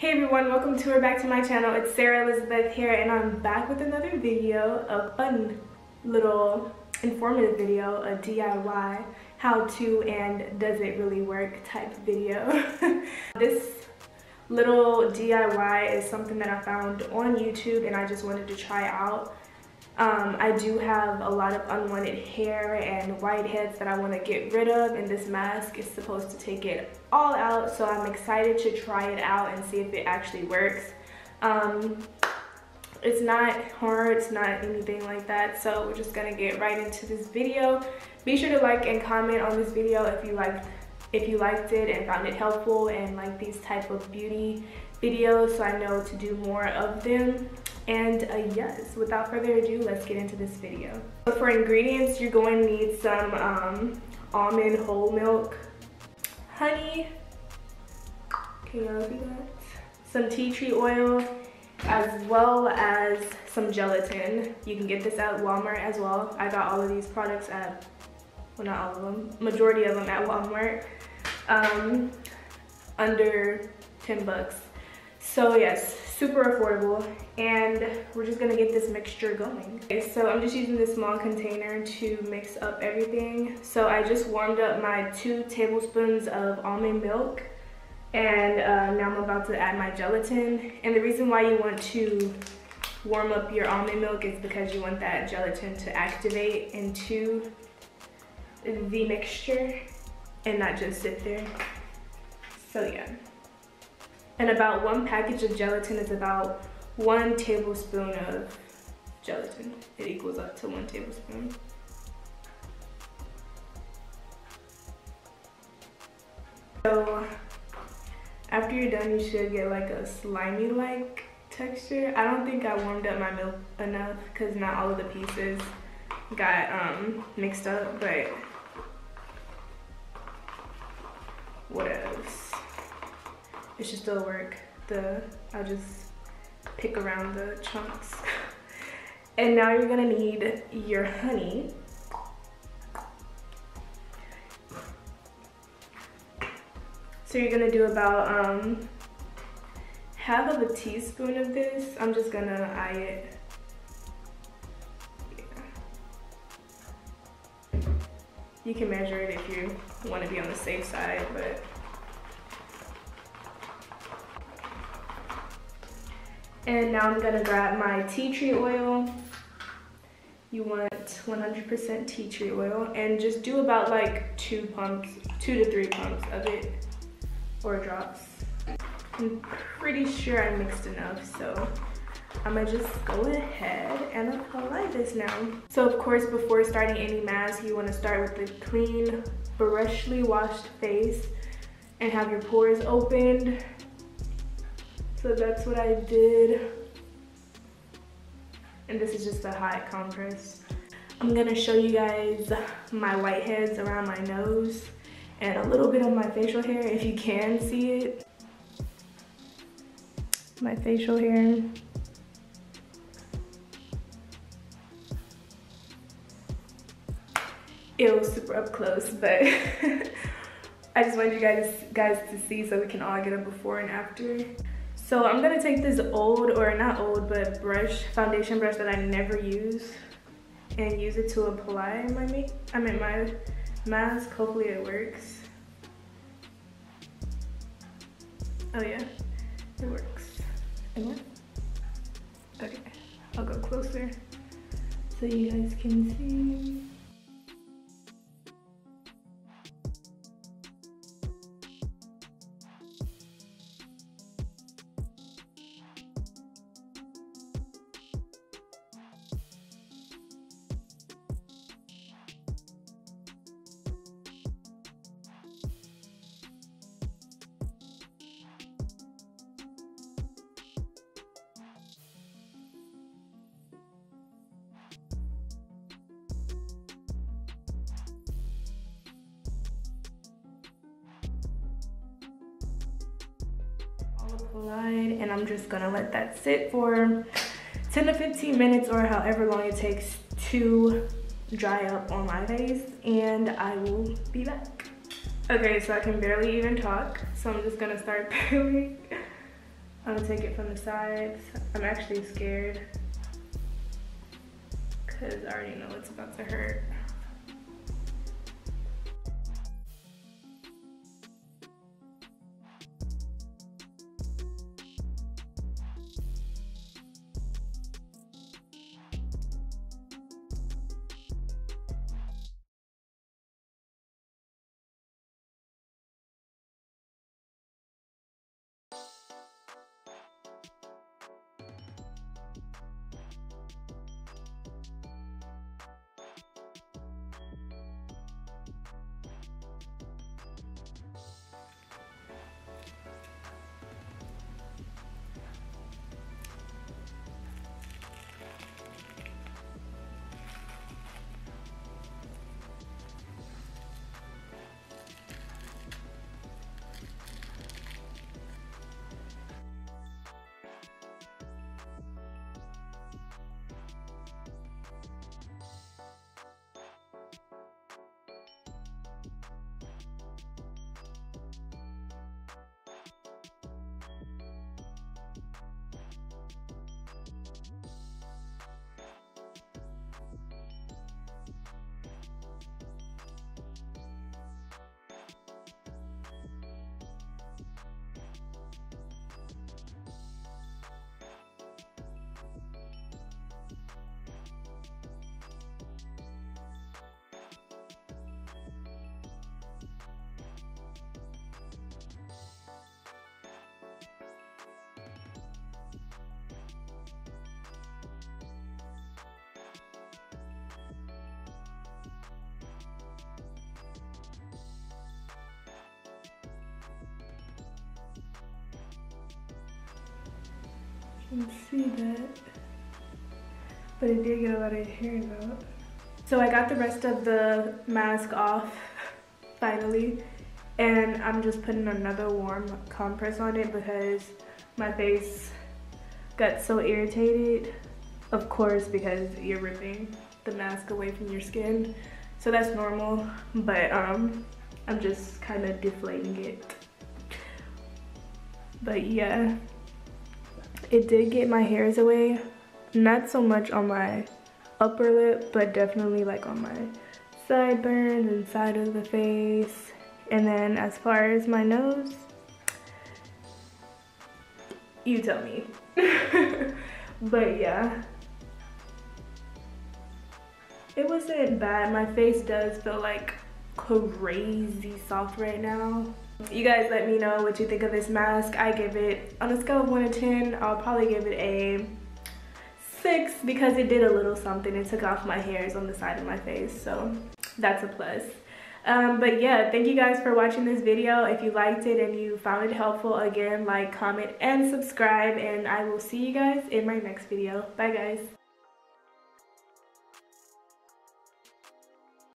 Hey everyone, welcome to or back to my channel. It's Sarah Elizabeth here, and I'm back with another video, a fun little informative video, a DIY how to and does it really work type video. This little DIY is something that I found on YouTube and I just wanted to try out. I do have a lot of unwanted hair and whiteheads that I want to get rid of, and this mask is supposed to take it all out, so I'm excited to try it out and see if it actually works. It's not hard, it's not anything like that, so we're just gonna get right into this video. Be sure to like and comment on this video if you liked it and found it helpful and like these type of beauty videos, so I know to do more of them. And yes, without further ado, let's get into this video. So for ingredients, you're going to need some almond whole milk, honey, can y'all see that? Some tea tree oil, as well as some gelatin. You can get this at Walmart as well. I got all of these products at, well, not all of them, majority of them at Walmart, under 10 bucks. So yes, super affordable, and we're just gonna get this mixture going. Okay, so I'm just using this small container to mix up everything. So I just warmed up my 2 tablespoons of almond milk, and now I'm about to add my gelatin. And the reason why you want to warm up your almond milk is because you want that gelatin to activate into the mixture and not just sit there. So yeah. And about 1 package of gelatin is about 1 tablespoon of gelatin. It equals up to 1 tablespoon. So after you're done, you should get like a slimy-like texture. I don't think I warmed up my milk enough because not all of the pieces got mixed up, but what else? It should still work. I'll just pick around the chunks. And now you're gonna need your honey. So you're gonna do about half of a teaspoon of this. I'm just gonna eye it. Yeah. You can measure it if you wanna be on the safe side, but and now I'm gonna grab my tea tree oil. You want 100% tea tree oil, and just do about like 2 to 3 pumps of it, or drops. I'm pretty sure I mixed enough, so I'm gonna just go ahead and apply this now. So of course, before starting any mask, you wanna start with a clean, freshly washed face and have your pores opened. So that's what I did. And this is just a hot compress. I'm gonna show you guys my whiteheads around my nose and a little bit of my facial hair if you can see it. My facial hair. It was super up close, but I just wanted you guys to see so we can all get a before and after. So I'm gonna take this old, or not old, but foundation brush that I never use, and use it to apply my mask. Hopefully it works. Oh yeah, it works. Okay, I'll go closer so you guys can see. Applied, and I'm just gonna let that sit for 10 to 15 minutes or however long it takes to dry up on my face, and I will be back. Okay, so I can barely even talk, so I'm just gonna start peeling I'm gonna take it from the sides. I'm actually scared because I already know it's about to hurt. You can see that, but it did get a lot of hairs out. So I got the rest of the mask off finally, and I'm just putting another warm compress on it because my face got so irritated, of course, because you're ripping the mask away from your skin, so that's normal, but I'm just kind of deflating it. But yeah, it did get my hairs away, not so much on my upper lip, but definitely like on my sideburns and side of the face. And then as far as my nose, you tell me. But yeah, it wasn't bad. My face does feel like crazy soft right now. You guys let me know what you think of this mask. I give it, on a scale of 1 to 10, I'll probably give it a 6 because it did a little something. It took off my hairs on the side of my face, so that's a plus. But yeah, thank you guys for watching this video. If you liked it and you found it helpful, again, like, comment, and subscribe, and I will see you guys in my next video. Bye guys.